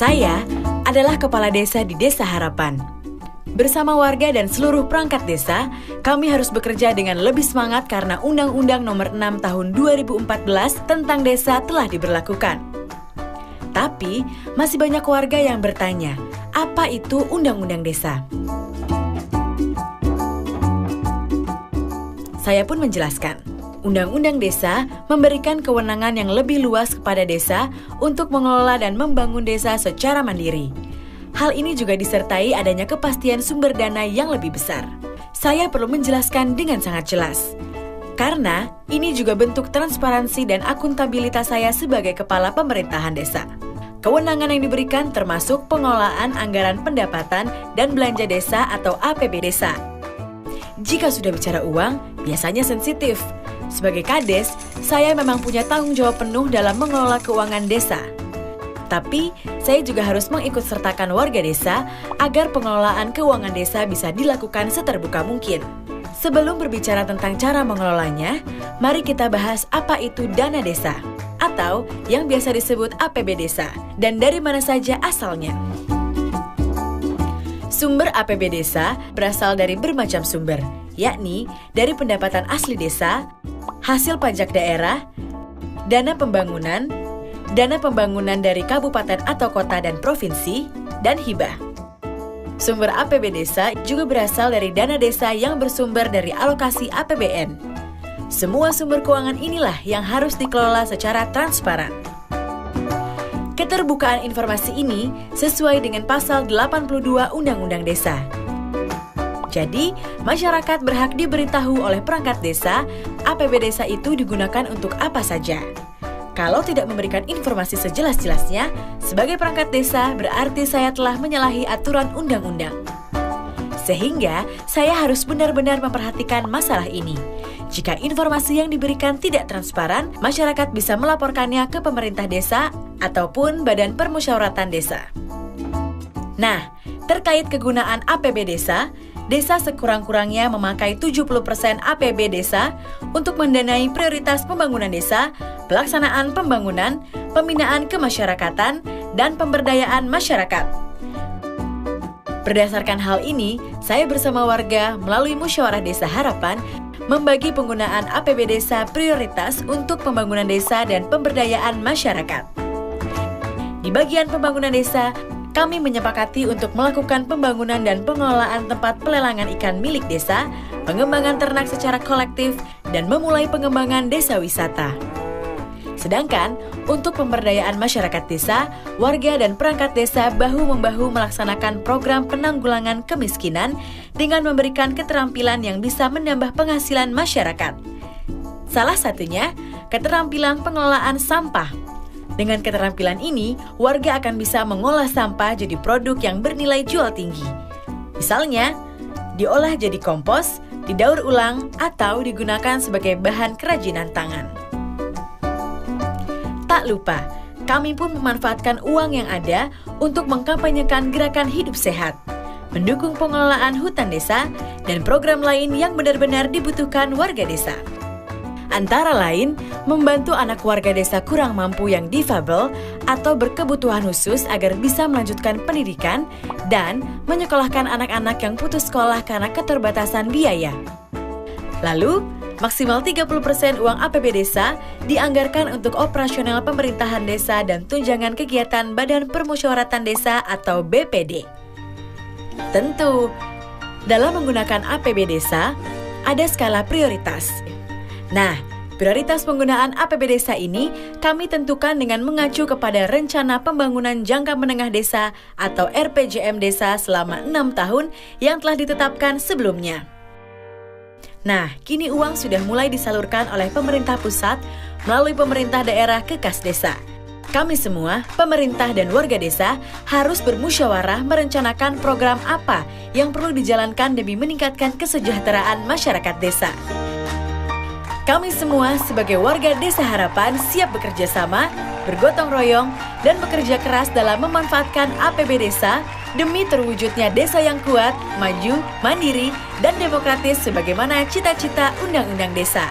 Saya adalah kepala desa di Desa Harapan. Bersama warga dan seluruh perangkat desa, kami harus bekerja dengan lebih semangat karena Undang-Undang Nomor 6 Tahun 2014 tentang desa telah diberlakukan. Tapi, masih banyak warga yang bertanya, apa itu Undang-Undang Desa? Saya pun menjelaskan, Undang-Undang Desa memberikan kewenangan yang lebih luas kepada desa untuk mengelola dan membangun desa secara mandiri. Hal ini juga disertai adanya kepastian sumber dana yang lebih besar. Saya perlu menjelaskan dengan sangat jelas. Karena ini juga bentuk transparansi dan akuntabilitas saya sebagai kepala pemerintahan desa. Kewenangan yang diberikan termasuk pengelolaan anggaran pendapatan dan belanja desa atau APB desa. Jika sudah bicara uang, biasanya sensitif. Sebagai kades, saya memang punya tanggung jawab penuh dalam mengelola keuangan desa. Tapi, saya juga harus mengikutsertakan warga desa agar pengelolaan keuangan desa bisa dilakukan seterbuka mungkin. Sebelum berbicara tentang cara mengelolanya, mari kita bahas apa itu dana desa, atau yang biasa disebut APB desa, dan dari mana saja asalnya. Sumber APB desa berasal dari bermacam sumber, yakni dari pendapatan asli desa, hasil pajak daerah, dana pembangunan dari kabupaten atau kota dan provinsi, dan hibah. Sumber APB desa juga berasal dari dana desa yang bersumber dari alokasi APBN. Semua sumber keuangan inilah yang harus dikelola secara transparan. Keterbukaan informasi ini sesuai dengan pasal 82 Undang-Undang Desa. Jadi, masyarakat berhak diberitahu oleh perangkat desa, APB desa itu digunakan untuk apa saja. Kalau tidak memberikan informasi sejelas-jelasnya, sebagai perangkat desa berarti saya telah menyalahi aturan undang-undang. Sehingga, saya harus benar-benar memperhatikan masalah ini. Jika informasi yang diberikan tidak transparan, masyarakat bisa melaporkannya ke pemerintah desa ataupun Badan Permusyawaratan Desa. Nah, terkait kegunaan APB desa, desa sekurang-kurangnya memakai 70% APB desa untuk mendanai prioritas pembangunan desa, pelaksanaan pembangunan, pembinaan kemasyarakatan, dan pemberdayaan masyarakat. Berdasarkan hal ini, saya bersama warga melalui Musyawarah Desa Harapan membagi penggunaan APB desa prioritas untuk pembangunan desa dan pemberdayaan masyarakat. Di bagian pembangunan desa, kami menyepakati untuk melakukan pembangunan dan pengelolaan tempat pelelangan ikan milik desa, pengembangan ternak secara kolektif, dan memulai pengembangan desa wisata. Sedangkan, untuk pemberdayaan masyarakat desa, warga dan perangkat desa bahu-membahu melaksanakan program penanggulangan kemiskinan dengan memberikan keterampilan yang bisa menambah penghasilan masyarakat. Salah satunya, keterampilan pengelolaan sampah. Dengan keterampilan ini, warga akan bisa mengolah sampah jadi produk yang bernilai jual tinggi. Misalnya, diolah jadi kompos, didaur ulang, atau digunakan sebagai bahan kerajinan tangan. Tak lupa, kami pun memanfaatkan uang yang ada untuk mengkampanyekan gerakan hidup sehat, mendukung pengelolaan hutan desa, dan program lain yang benar-benar dibutuhkan warga desa. Antara lain, membantu anak warga desa kurang mampu yang difabel atau berkebutuhan khusus agar bisa melanjutkan pendidikan dan menyekolahkan anak-anak yang putus sekolah karena keterbatasan biaya. Lalu, maksimal 30% uang APB desa dianggarkan untuk operasional pemerintahan desa dan tunjangan kegiatan Badan Permusyawaratan Desa atau BPD. Tentu, dalam menggunakan APB desa, ada skala prioritas. Nah, prioritas penggunaan APB desa ini kami tentukan dengan mengacu kepada Rencana Pembangunan Jangka Menengah Desa atau RPJM Desa selama 6 tahun yang telah ditetapkan sebelumnya. Nah, kini uang sudah mulai disalurkan oleh pemerintah pusat melalui pemerintah daerah ke kas desa. Kami semua, pemerintah dan warga desa, harus bermusyawarah merencanakan program apa yang perlu dijalankan demi meningkatkan kesejahteraan masyarakat desa. Kami semua sebagai warga Desa Harapan siap bekerja sama, bergotong royong, dan bekerja keras dalam memanfaatkan APB desa demi terwujudnya desa yang kuat, maju, mandiri, dan demokratis sebagaimana cita-cita Undang-Undang Desa.